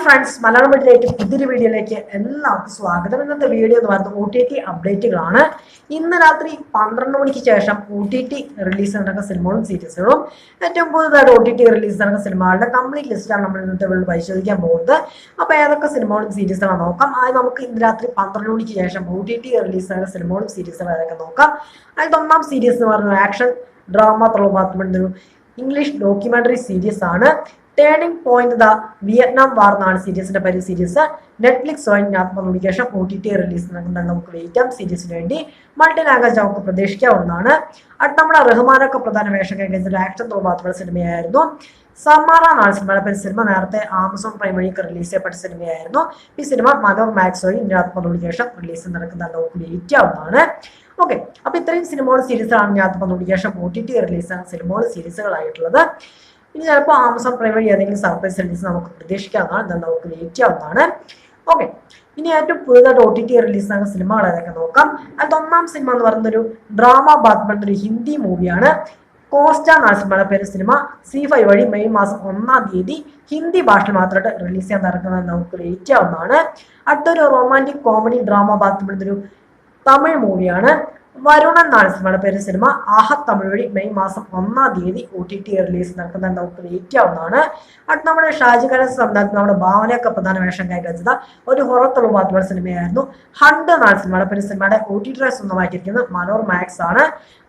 Friends, Malayalam വീട്ടിലേക്ക് പുതിയൊരു വീഡിയോയിലേക്ക് എല്ലാവർക്കും സ്വാഗതം. ഇന്നത്തെ വീഡിയോ എന്ന് പറയുന്നത് OTT അപ്ഡേറ്റുകളാണ്. ഇന്ന് രാത്രി 12 മണിക്ക് ശേഷം OTT റിലീസ് നടക്കുന്ന സിനിമകളും സീരീസുകളും ഏറ്റവും പുതുതായിട്ട് OTT റിലീസ് നടക്കുന്ന സിനിമകളുടെ കംപ്ലീറ്റ് ലിസ്റ്റാണ് നമ്മൾ ഇന്നത്തെ വീഡിയോ പരിശോധിക്കാൻ പോകുന്നത്. അപ്പോൾ ഏതൊക്കെ സിനിമകളും സീരീസുകളും നോക്കാം. അത് നമുക്ക് ഇന്ന് രാത്രി 12 മണിക്ക് ശേഷം OTT റിലീസ് നടക്കുന്ന സിനിമകളും സീരീസുകളും ഏതൊക്കെ നോക്കാം. അതിൽ ഒന്നാം സീരീസ് എന്ന് പറയുന്നത് action drama thriller English documentary series ആണ്. Turning point the Vietnam war എന്നാണ് സീരീസിന്റെ പേര്. Series Netflix communication OTT release നമുക്ക് വെയിറ്റ് ചെയ്യാം. സീരീസിന് വേണ്ടി മൾട്ടി ലാംഗ്വേജ് നമുക്ക് പ്രതീക്ഷിക്കാവുന്നതാണ്. അടുത്ത നമ്മുടെ റഹ്മാനൊക്കെ പ്രധാന വേഷം കഴിക്കുന്ന ആക്ഷൻ ത്രില്ലർ സിനിമയായിരുന്നു. സമാറ എന്നാണ് സിനിമയുടെ പേര്. സിനിമ നേരത്തെ ആമസോൺ പ്രൈം വഴിക്ക് റിലീസ് ചെയ്യപ്പെട്ട സിനിമയായിരുന്നു. ഈ സിനിമ മനോർ മാക്സ് വഴി കമ്മ്യൂണിക്കേഷൻ റിലീസ് നടക്കുന്ന നമുക്ക് വെയിറ്റ് ചെയ്യാവുന്നതാണ്. ഓക്കെ, അപ്പൊ ഇത്രയും സിനിമകൾ സീരീസാണ് കമ്മ്യൂണിക്കേഷൻ OTT റിലീസ് സിനിമകൾ സീരീസുകളായിട്ടുള്ളത്. ഇനി ചിലപ്പോൾ ആമസോൺ പ്രൈം വഴി ഏതെങ്കിലും സർപ്രൈസ് റിലീസ് നമുക്ക് പ്രതീക്ഷിക്കാവുന്നതാണ്. എന്നാൽ നമുക്ക് വെയിറ്റ് ചെയ്യാവുന്നതാണ്. ഓക്കെ, ഇനി ഏറ്റവും പുതുതായിട്ട് OTT റിലീസ് ആകുന്ന സിനിമകൾ ഏതൊക്കെ നോക്കാം. അതിൽ ഒന്നാം സിനിമ എന്ന് പറയുന്ന ഒരു ഡ്രാമ ബാത്ത്മെന്റ് ഒരു ഹിന്ദി മൂവിയാണ്. കോസ്റ്റ എന്നാണ് സിനിമയുടെ പേര്. സിനിമ C5 വഴി മെയ് മാസം 1-ാം തീയതി ഹിന്ദി ഭാഷയിൽ മാത്രമായിട്ട് റിലീസ് ചെയ്യാൻ നടക്കുന്നത് നമുക്ക് വെയിറ്റ് ചെയ്യാവുന്നതാണ്. അടുത്തൊരു റൊമാൻറ്റിക് കോമഡി ഡ്രാമ ബാത്ത്മെന്റ് ഒരു തമിഴ് മൂവിയാണ്. വരുണൻ എന്നാണ് സിനിമയുടെ പേര്. സിനിമ ആഹത് തമിഴ് വഴി മെയ് മാസം 1-ാം തീയതി OTT റിലീസ് നടക്കുന്നത് നമുക്ക് വെയിറ്റ് ചെയ്യാവുന്നതാണ്. അടുത്ത നമ്മുടെ ഷാജിഖാന്റെ സംവിധാനത്തിൽ നമ്മുടെ ഭാവനയൊക്കെ പ്രധാന വേഷം കൈവച്ചത് ഒരു ഹൊറർ ത്രില്ലർ സിനിമയായിരുന്നു. ഹണ്ട് എന്നാണ് സിനിമയുടെ പേര്. സിനിമയുടെ OTT സ്വന്തമാക്കിയിരിക്കുന്നത് മനോർ മാക്സ് ആണ്.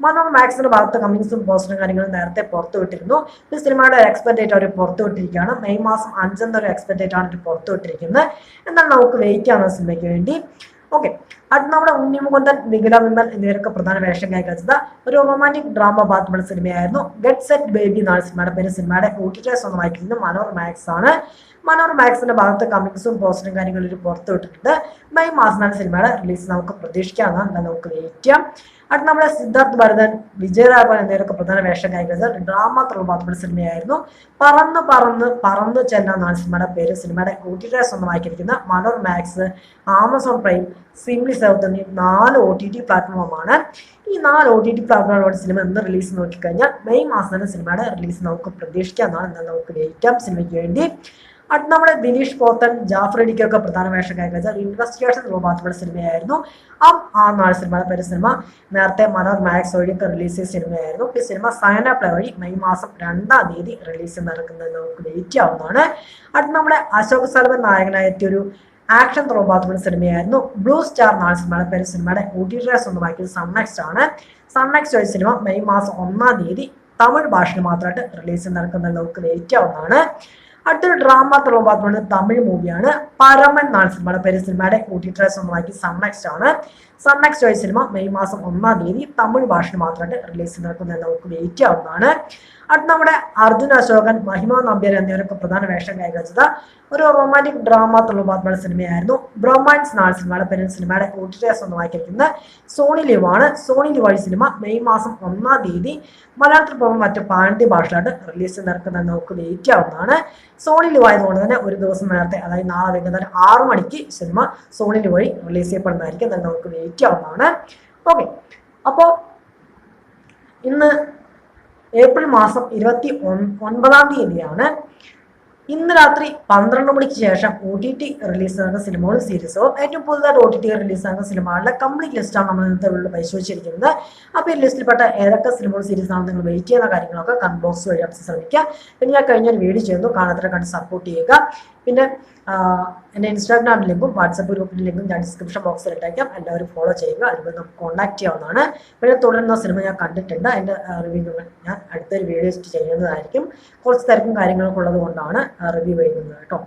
മനോർ മാക്സിന്റെ ഭാഗത്ത് കമ്മിങ്സും പോസ്റ്ററും കാര്യങ്ങളും നേരത്തെ പുറത്തുവിട്ടിരുന്നു. ഈ സിനിമയുടെ ഒരു എക്സ്പെക്ട് ഡേറ്റ് അവർ പുറത്തുവിട്ടിരിക്കുകയാണ്. മെയ് മാസം 5 ഒരു എക്സ്പെക്ട് ഡേറ്റ് ആണ് പുറത്തുവിട്ടിരിക്കുന്നത്. എന്നാൽ നമുക്ക് വെയിറ്റ് ചെയ്യാവുന്ന സിനിമയ്ക്ക് വേണ്ടി. ഓക്കെ, അത് നമ്മുടെ ഉണ്ണിമുകുന്ദൻ, നിഖില വിമൽ എന്നിവരൊക്കെ പ്രധാന വേഷം കൈവച്ചത് ഒരു റൊമാൻറ്റിക് ഡ്രാമ ബാത്ത്മെന്റ് സിനിമയായിരുന്നു. ഗെറ്റ് സെറ്റ് ബേബി എന്നാണ് സിനിമയുടെ പേര്. സിനിമയുടെ OTT സ്വന്തമായിരിക്കുന്നത് മനോർ മാക്സ് ആണ്. മനോർ മാക്സിന്റെ ഭാഗത്ത് കമ്മിങ്സും പോസ്റ്ററും കാര്യങ്ങളും പുറത്തുവിട്ടിട്ടുണ്ട്. മെയ് മാസമാണ് സിനിമയുടെ റിലീസ് നമുക്ക് പ്രതീക്ഷിക്കാവുന്നതാണ്. നമുക്ക് വെയിറ്റ് ചെയ്യാം. അത് നമ്മുടെ സിദ്ധാർത്ഥ് ഭരതൻ, വിജയരാഘവൻ എന്നിവരൊക്കെ പ്രധാന വേഷം കൈവച്ചത് ഡ്രാമ ത്രില്ലർ സിനിമയായിരുന്നു. പറന്ന് പറന്ന് പറന്ന് ചെല്ല എന്നാണ് സിനിമയുടെ പേര്. സിനിമയുടെ OTT സ്വന്തമാക്കിയിരിക്കുന്ന മനോർ max, Amazon prime, സിംലി south എന്നീ 4 OTT പ്ലാറ്റ്ഫോമാണ്. ഈ 4 OTT പ്ലാറ്റ്ഫോമുകളുടെ സിനിമ എന്ന് റിലീസ് നോക്കിക്കഴിഞ്ഞാൽ മെയ് മാസം തന്നെ സിനിമയുടെ റിലീസ് നമുക്ക് പ്രതീക്ഷിക്കാവുന്നതാണ്. എന്നാൽ നമുക്ക് വെയിറ്റ് ചെയ്യാം സിനിമയ്ക്ക് വേണ്ടി. അടുത്ത നമ്മുടെ ദിലീഷ് പോത്തൻ, ജാഫർ ഇടിക്കൊക്കെ പ്രധാന വേഷം കൈവച്ച ഇൻവെസ്റ്റിഗേഷൻ ത്രില്ലർ സിനിമയായിരുന്നു. നാല് സിനിമയുടെ പേര്. സിനിമ നേരത്തെ മനോർ മാക്സ് വഴിയൊക്കെ റിലീസ് ചെയ്ത സിനിമയായിരുന്നു. ഈ സിനിമ സൈന പ്ലേ വഴി മെയ് മാസം 2-ാം തീയതി റിലീസ് നടക്കുന്നത് നമുക്ക് വെയിറ്റ് ചെയ്യാവുന്നതാണ്. അടുത്ത നമ്മുടെ അശോക് സൽവൻ നായകനായ എത്തിയൊരു ആക്ഷൻ ത്രില്ലർ സിനിമയായിരുന്നു. ബ്ലൂ സ്റ്റാർ എന്നാണ് സിനിമയുടെ പേര്. സിനിമയുടെ OTT സ്വന്തമാക്കിയത് സൺനെക്സ്റ്റ് ആണ്. സൺനെക്സ്റ്റ് വഴി സിനിമ മെയ് മാസം 1-ാം തീയതി തമിഴ് ഭാഷയിൽ മാത്രമായിട്ട് റിലീസ് നടക്കുന്നത് നമുക്ക് വെയിറ്റ് ചെയ്യാവുന്നതാണ്. അടുത്തൊരു ഡ്രാമ ത്രില്ലർ തമിഴ് മൂവിയാണ്. പരമൻ എന്നാണ് സിനിമയുടെ പേര്. സിനിമയുടെ OTT സ്വന്തമാക്കി സൺനെക്സ്റ്റ് ആണ്. സൺനെക്സ്റ്റ് വഴി സിനിമ മെയ് മാസം 1-ാം തീയതി തമിഴ് ഭാഷയിൽ മാത്രമായിട്ട് റിലീസ് നടക്കുന്നത് നമുക്ക് വെയിറ്റ് ചെയ്യാവുന്നതാണ്. അടുത്ത നമ്മുടെ അർജുൻ അശോകൻ, മഹിമ നമ്പ്യാർ എന്നിവരൊക്കെ പ്രധാന വേഷം കൈവച്ചത് ഒരു റൊമാൻറ്റിക് ഡ്രാമ ത്രില്ലർ സിനിമയായിരുന്നു. ബ്രൊമാൻസ് എന്നാണ് സിനിമയുടെ പേര്. സിനിമയുടെ OTT സ്വന്തമാക്കിയിരിക്കുന്നത് സോണി ലിവ് ആണ്. സോണി ലിവ് വഴി സിനിമ മെയ് മാസം 1-ാം തീയതി മലയാളത്തിൽ പോകുമ്പോൾ മറ്റ് പാണ്ഡ്യ ഭാഷയിലായിട്ട് റിലീസ് നടക്കുന്നത് നമുക്ക് വെയിറ്റ് ചെയ്യാവുന്നതാണ്. സോണി ലിവ് ആയതുകൊണ്ട് തന്നെ ഒരു ദിവസം നേരത്തെ, അതായത് നാളെ വൈകുന്നേരം 6 മണിക്ക് സിനിമ സോണി ലിവ് വഴി റിലീസ് ചെയ്യപ്പെടുന്നതായിരിക്കും. എന്നാൽ നമുക്ക് വെയിറ്റ് ചെയ്യാവുന്നതാണ്. ഓക്കെ, അപ്പോൾ ഇന്ന് ഏപ്രിൽ മാസം 29-ാം തീയതിയാണ്. ഇന്ന് രാത്രി 12 മണിക്ക് ശേഷം OTT റിലീസ് ആകുന്ന സിനിമകളും സീരീസുകളും ഏറ്റവും പുതുതായിട്ട് OTT റിലീസ് ആകുന്ന സിനിമകളുടെ കംപ്ലീറ്റ് ലിസ്റ്റാണ് നമ്മൾ ഇന്നത്തെ വീട്ടിൽ പരിശോധിച്ചിരിക്കുന്നത്. അപ്പോൾ ഈ ലിസ്റ്റിൽപ്പെട്ട ഏതൊക്കെ സിനിമകൾ സീരീസാണ് നിങ്ങൾ വെയിറ്റ് ചെയ്യുന്ന കാര്യങ്ങളൊക്കെ കമന്റ് ബോക്സ് വഴി ശ്രമിക്കുക. പിന്നെ ഞാൻ കഴിഞ്ഞൊരു വീഡിയോ ചെയ്യുന്നു, കാണാത്തവരെ കണ്ട് സപ്പോർട്ട് ചെയ്യുക. പിന്നെ എൻ്റെ ഇൻസ്റ്റാഗ്രാം ലിങ്കും വാട്സപ്പ് ഗ്രൂപ്പിൻ്റെ ലിങ്കും ഞാൻ ഡിസ്ക്രിപ്ഷൻ ബോക്സിൽ ഇട്ടേക്കാം. എല്ലാവരും ഫോളോ ചെയ്യുക. അതുപോലെ നമുക്ക് കോൺടാക്ട് ചെയ്യാവുന്നതാണ്. പിന്നെ തുടരുന്ന സിനിമ ഞാൻ കണ്ടിട്ടുണ്ട്. അതിൻ്റെ റിവ്യൂ ഞാൻ അടുത്തൊരു വീഡിയോ ചെയ്യുന്നതായിരിക്കും. കുറച്ച് തിരക്കും കാര്യങ്ങളൊക്കെ ഉള്ളത് കൊണ്ടാണ് റിവ്യൂ ചെയ്യുന്നത് കേട്ടോ.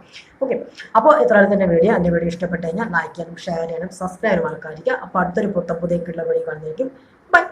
ഓക്കെ, അപ്പോൾ ഇത്ര തന്നെ വീഡിയോ. എൻ്റെ വീഡിയോ ഇഷ്ടപ്പെട്ട് കഴിഞ്ഞാൽ ലൈക്ക് ചെയ്യാനും ഷെയർ ചെയ്യാനും സബ്സ്ക്രൈബ് ചെയ്യാനും ആൾക്കാരിക്കുക. അപ്പോൾ അടുത്തൊരു പുതിയ വീഡിയോ കാണുന്നതായിരിക്കും. ബൈ.